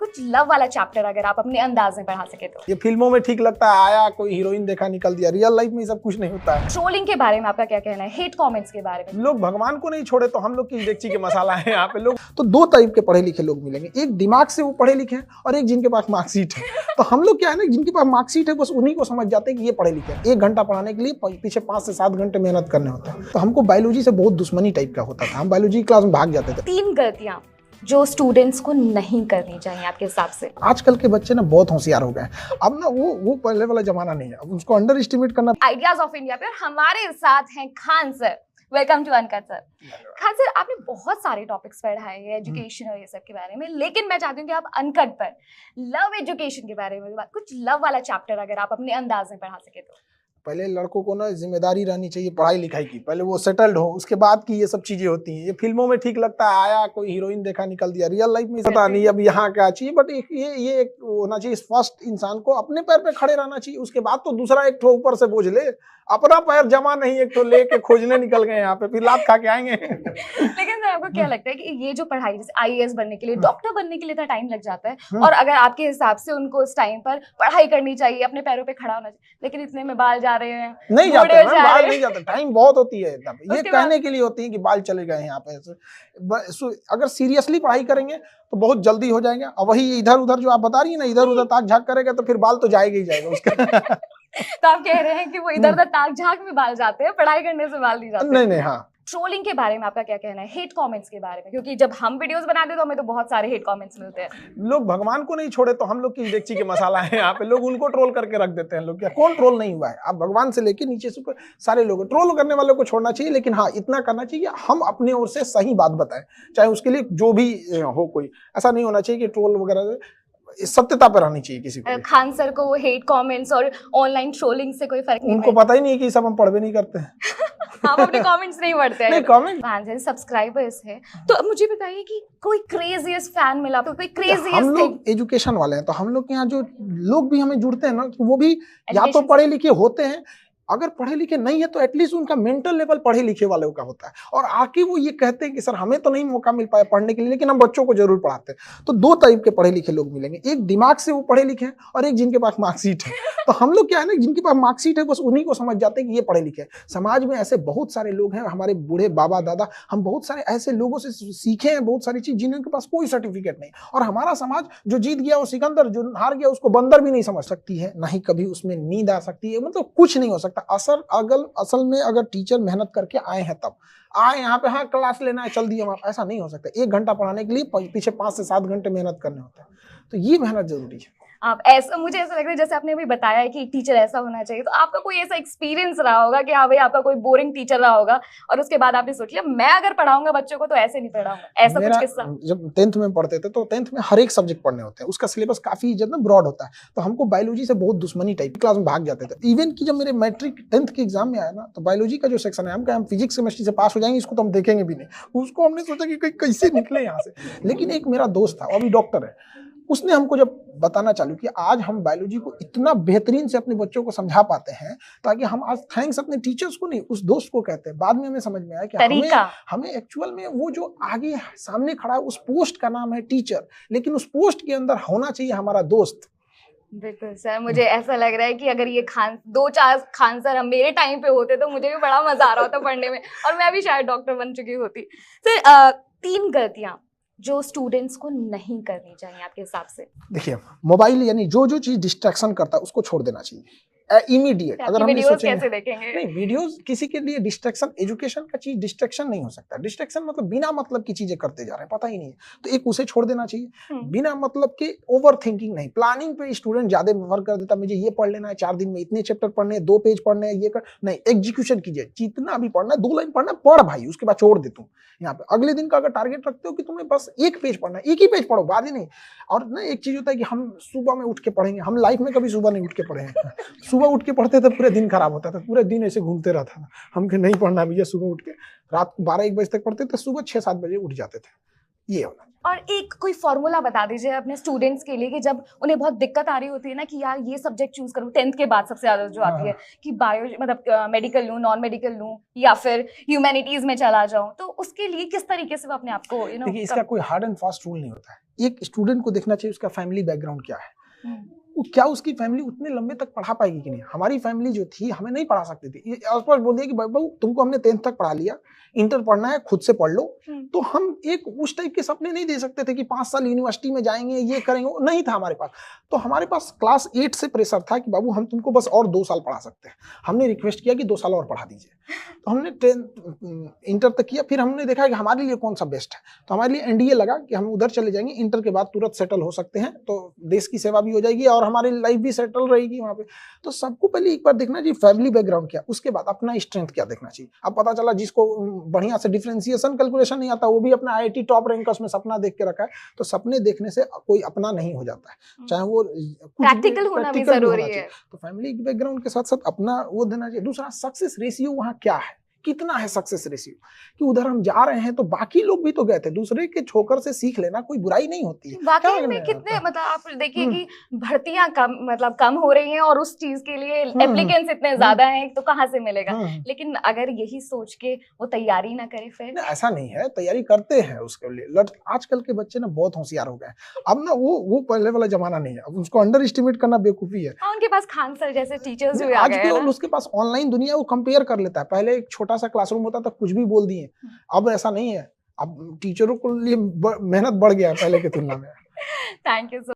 कुछ लव वाला चैप्टर अगर आप अपने अंदाज में पढ़ा सके तो। ये फिल्मों में ठीक लगता है, आया कोई हीरोइन देखा निकल दिया, रियल लाइफ में ये सब कुछ नहीं होता है। ट्रोलिंग के बारे में आपका क्या कहना है, हेट कमेंट्स के बारे में? लोग भगवान को नहीं छोड़े तो हम लोग की डेगची के मसाला है यहाँ पे। लोग तो दो टाइप के पढ़े लिखे लोग मिलेंगे, एक दिमाग से वो पढ़े लिखे हैं और एक जिनके पास मार्कशीट है। तो हम लोग क्या है ना, जिनके पास मार्कशीट है बस उन्हीं को समझ जाते हैं कि ये पढ़े लिखे हैं। 1 घंटा पढ़ाने के लिए पीछे 5 से 7 घंटे मेहनत करने होते हैं। तो हमको बायोलॉजी से बहुत दुश्मनी टाइप का होता था, हम बायोलॉजी क्लास में भाग जाते थे। 3 गलतियां जो स्टूडेंट्स को नहीं करनी चाहिए आपके हिसाब से। आजकल के बच्चे ना बहुत होशियार हो गए हैं। अब ना वो पहले वाला जमाना नहीं है, अब उसको अंडर एस्टिमेट करना। आइडियाज ऑफ इंडिया पे और हमारे साथ हैं Khan sir. Welcome to Uncut sir. Khan sir, आपने बहुत सारे टॉपिक्स पढ़ाए हैं एजुकेशन और ये सब के बारे में, लेकिन मैं चाहती हूँ कि आप अनकट पर लव एजुकेशन के बारे में कुछ लव वाला चैप्टर अगर आप अपने अंदाज में पढ़ा सके तो। पहले लड़कों को ना जिम्मेदारी रहनी चाहिए पढ़ाई लिखाई की, पहले वो सेटल्ड हो, उसके बाद की ये सब चीजें होती हैं। ये फिल्मों में ठीक लगता है, आया कोई हीरोइन देखा निकल दिया, रियल लाइफ में पता नहीं अब यहाँ क्या चाहिए। बट ये एक होना चाहिए, फर्स्ट इंसान को अपने पैर पे खड़े रहना चाहिए, उसके बाद तो दूसरा एक ठो ऊपर से बोझ ले। अपना पैर जमा नहीं, एक ठो लेके खोजने निकल गए यहाँ पे, फिर लात खा के आएंगे। लेकिन सर आपको क्या लगता है कि ये जो पढ़ाई जैसे आईएएस बनने के लिए, डॉक्टर बनने के लिए इतना टाइम लग जाता है, और अगर आपके हिसाब से उनको इस टाइम पर पढ़ाई करनी चाहिए, अपने पैरों पे खड़ा होना चाहिए, लेकिन इतने में बाल जा रहे हैं, नहीं जाते हैं, बाल नहीं जाते, टाइम बहुत होती है। ये कहने के लिए होती है कि बाल चले गए यहाँ पे। अगर सीरियसली पढ़ाई करेंगे तो बहुत जल्दी हो जाएंगे। और वही इधर उधर जो आप बता रही है ना, इधर उधर ताक झाक करेगा तो फिर बाल तो जाएगा ही जाएगा उसका। तो आप कह रहे हैं कि वो इधर उधर ताक झाक में बाल जाते हैं, पढ़ाई करने से बाल नहीं जाते? नहीं, हाँ। ट्रोलिंग के बारे में आपका क्या कहना है, हेट कमेंट्स के बारे में? क्योंकि जब हम वीडियोस बनाते हैं तो हमें तो बहुत सारे हेट कमेंट्स मिलते हैं। लोग भगवान को नहीं छोड़े तो हम लोग की डेगची के मसाला है यहाँ पे। लोग उनको ट्रोल करके रख देते हैं। लोग क्या, कौन ट्रोल नहीं हुआ है? आप भगवान से लेके नीचे से सारे लोग, ट्रोल करने वालों को छोड़ना चाहिए। लेकिन हाँ, इतना करना चाहिए हम अपने ओर से सही बात बताएं, चाहे उसके लिए जो भी हो। कोई ऐसा नहीं होना चाहिए कि ट्रोल वगैरह, सत्यता पर रहनी चाहिए किसी को। खान सर को हेट कमेंट्स और ऑनलाइन ट्रोलिंग से कोई फर्क नहीं, उनको पता ही नहीं है कि सब हम पढ़वे नहीं करते हैं। आप अपने कमेंट्स नहीं पढ़ते हैं? नहीं, कमेंट फैंस हैं, सब्सक्राइबर्स हैं, तो अब मुझे बताइए कि कोई क्रेजीएस्ट फैन मिला तो कोई क्रेजीएस्ट? हम लोग एजुकेशन वाले हैं, तो हम लोग के यहाँ जो लोग भी हमें जुड़ते हैं ना, वो भी या तो पढ़े लिखे होते हैं, अगर पढ़े लिखे नहीं है तो एटलीस्ट उनका मेंटल लेवल पढ़े लिखे वालों का होता है। और आके वो ये कहते हैं कि सर हमें तो नहीं मौका मिल पाया पढ़ने के लिए, लेकिन हम बच्चों को जरूर पढ़ाते हैं। तो 2 टाइप के पढ़े लिखे लोग मिलेंगे, एक दिमाग से वो पढ़े लिखे हैं और एक जिनके पास मार्कशीट है। तो हम लोग क्या है ना, जिनके पास मार्कशीट है बस उन्हीं को समझ जाते हैं कि ये पढ़े लिखे हैं। समाज में ऐसे बहुत सारे लोग हैं, हमारे बूढ़े बाबा दादा, हम बहुत सारे ऐसे लोगों से सीखे हैं बहुत सारी चीज, जिनके पास कोई सर्टिफिकेट नहीं। और हमारा समाज जो जीत गया वो सिकंदर, जो हार गया उसको बंदर भी नहीं समझ सकती है, ना ही कभी उसमें नींद आ सकती है। मतलब कुछ नहीं हो सकता। असल में अगर टीचर मेहनत करके आए हैं, तब आए यहाँ पे, हाँ क्लास लेना है चल दिए हम, ऐसा नहीं हो सकता। 1 घंटा पढ़ाने के लिए पीछे 5 से 7 घंटे मेहनत करने होते हैं। तो ये मेहनत जरूरी है। आप ऐसा, मुझे ऐसा लग रहा है जैसे आपने अभी बताया है कि टीचर ऐसा होना चाहिए, तो आपका कोई ऐसा एक्सपीरियंस रहा होगा कि हाँ भाई आपका कोई बोरिंग टीचर रहा होगा और उसके बाद आपने सोच लिया मैं अगर पढ़ाऊंगा बच्चों को तो ऐसे नहीं पढ़ाऊंगा, ऐसा कुछ किस्सा? जब 10th में पढ़ते थे तो 10th में हर एक सब्जेक्ट पढ़ने होते हैं, उसका सिलेबस काफी ज्यादा ब्रॉड होता है। तो हमको बायोलॉजी से बहुत दुश्मनी टाइप क्लास में भाग जाते थे। इवन कि जब मेरे मैट्रिक 10th के एग्जाम में आया ना, तो बायोलॉजी का जो सेक्शन है, हम फिजिक्स केमिस्ट्री से पास हो जाएंगे, इसको तो हम देखेंगे भी नहीं। उसको हमने सोचा कि कैसे निकले यहाँ से। लेकिन एक मेरा दोस्त था, वो अभी डॉक्टर है, उसने हमको जब बताना चालू किया, आज हम बायोलॉजी को इतना बेहतरीन से अपने बच्चों को समझा पाते हैं, ताकि हम आज थैंक्स अपने टीचर्स को नहीं, उस दोस्त को कहते हैं। बाद में हमें समझ में आया कि हमें एक्चुअल में वो जो आगे सामने खड़ा है उस पोस्ट का नाम है टीचर, लेकिन उस पोस्ट के अंदर होना चाहिए हमारा दोस्त। बिल्कुल सर, मुझे ऐसा लग रहा है कि अगर ये 2-4 खान सर हम मेरे टाइम पे होते तो मुझे भी बड़ा मजा आ रहा होता पढ़ने में, और मैं भी शायद डॉक्टर बन चुकी होती। सर 3 गलतियां जो स्टूडेंट्स को नहीं करनी चाहिए आपके हिसाब से? देखिए, मोबाइल यानी जो चीज डिस्ट्रैक्शन करता है उसको छोड़ देना चाहिए इमीडिएट। अगर हम कैसे देखेंगे? नहीं, वीडियोस किसी के लिए डिस्ट्रैक्शन, एजुकेशन का चीज डिस्ट्रैक्शन नहीं हो सकता। डिस्ट्रैक्शन मतलब बिना मतलब की चीजें करते जा रहे हैं, पता ही नहीं है, तो एक उसे छोड़ देना चाहिए। बिना मतलब के ओवर थिंकिंग नहीं। प्लानिंग पे स्टूडेंट ज्यादा वर्क कर देता, मुझे ये पढ़ लेना है, 4 दिन में इतने चैप्टर पढ़ने हैं, 2 पेज पढ़ने हैं, ये कर नहीं। एग्जीक्यूशन कीजिए, जितना भी पढ़ना है 2 लाइन पढ़ना, पढ़ भाई, उसके बाद छोड़ दे तुम। यहाँ पे अगले दिन का अगर टारगेट रखते हो कि तुम्हें बस 1 पेज पढ़ना है, 1 ही पेज पढ़ो, बाद ही नहीं। और ना एक चीज होता है कि हम सुबह में उठ के पढ़ेंगे, हम लाइफ में कभी सुबह नहीं उठ के पढ़े हैं। सुबह उठ के पढ़ते थे पूरे दिन खराब होता था, पूरे दिन ऐसे घूमते रहता था। हम नहीं पढ़ना भैया, सुबह उठ के रात को 12-1 बजे तक पढ़ते थे, सुबह 6-7 बजे उठ जाते थे। ये होना। और एक कोई फॉर्मूला बता दीजिए अपने स्टूडेंट्स के लिए कि जब उन्हें बहुत दिक्कत आ रही होती है ना कि यार ये सब्जेक्ट चूज करूँ, 10th के बाद सबसे ज्यादा जो आती है कि बायो मतलब मेडिकल लूँ, नॉन मेडिकल लूँ या फिर ह्यूमैनिटीज में चला जाऊँ, तो उसके लिए किस तरीके से वो अपने आप को देखिए इसका कोई हार्ड एंड फास्ट रूल नहीं होता है। एक स्टूडेंट को देखना चाहिए उसका फैमिली बैकग्राउंड क्या है, वो क्या उसकी फैमिली उतने लंबे तक पढ़ा पाएगी कि नहीं। हमारी फैमिली जो थी हमें नहीं पढ़ा सकती थी, ये आसपास बोल दिया कि बाबू तुमको हमने 10th तक पढ़ा लिया, इंटर पढ़ना है खुद से पढ़ लो। तो हम एक उस टाइप के सपने नहीं दे सकते थे कि 5 साल यूनिवर्सिटी में जाएंगे, ये करेंगे, वो नहीं था हमारे पास। तो हमारे पास क्लास 8 से प्रेशर था कि बाबू हम तुमको बस और 2 साल पढ़ा सकते हैं। हमने रिक्वेस्ट किया कि 2 साल और पढ़ा दीजिए, तो हमने 10th इंटर तक किया। फिर हमने देखा कि हमारे लिए कौन सा बेस्ट है, तो हमारे लिए एनडीए लगा कि हम उधर चले जाएंगे, इंटर के बाद तुरंत सेटल हो सकते हैं, तो देश की सेवा भी हो जाएगी और हमारी लाइफ भी सेटल रहेगी वहाँ पे। तो सबको पहले एक बार देखना चाहिए फैमिली बैकग्राउंड क्या, उसके बाद अपना स्ट्रेंथ क्या देखना चाहिए। अब पता चला जिसको बढ़िया से डिफरेंशिएशन कैलकुलेशन नहीं आता, वो भी अपना आईआईटी टॉप रैंकर्स में सपना देख के रखा है। तो सपने देखने से कोई अपना नहीं हो जाता है, चाहे वो प्रैक्टिकल होना भी जरूरी है। तो फैमिली बैकग्राउंड के साथ साथ अपना वो देना चाहिए। दूसरा, सक्सेस रेशियो वहाँ क्या है, कितना है सक्सेस रेशियो, कि उधर हम जा रहे हैं तो बाकी लोग भी तो गए थे, दूसरे के ठोकर से सीख लेना कोई बुराई नहीं होती है। वाकई में कितने मतलब आप देखिए कि भर्तियां कम हो रही हैं और उस चीज के लिए एप्लीकेंट्स इतने ज्यादा हैं, तो कहाँ से मिलेगा। लेकिन अगर यही सोच के वो तैयारी ना करे फिर ऐसा नहीं है, तैयारी करते हैं उसके लिए। आजकल के बच्चे ना बहुत होशियार हो गए, अब ना वो पहले वाला जमाना नहीं है, अब उसको अंडर एस्टिमेट करना बेवकूफी है। उनके पास खान सर जैसे टीचर्स भी आ गए हैं, उसके पास ऑनलाइन दुनिया, वो कंपेयर कर लेता है। पहले एक छोटा सा क्लासरूम होता था, कुछ भी बोल दिए, अब ऐसा नहीं है, अब टीचरों के लिए मेहनत बढ़ गया है पहले की तुलना में। Thank you.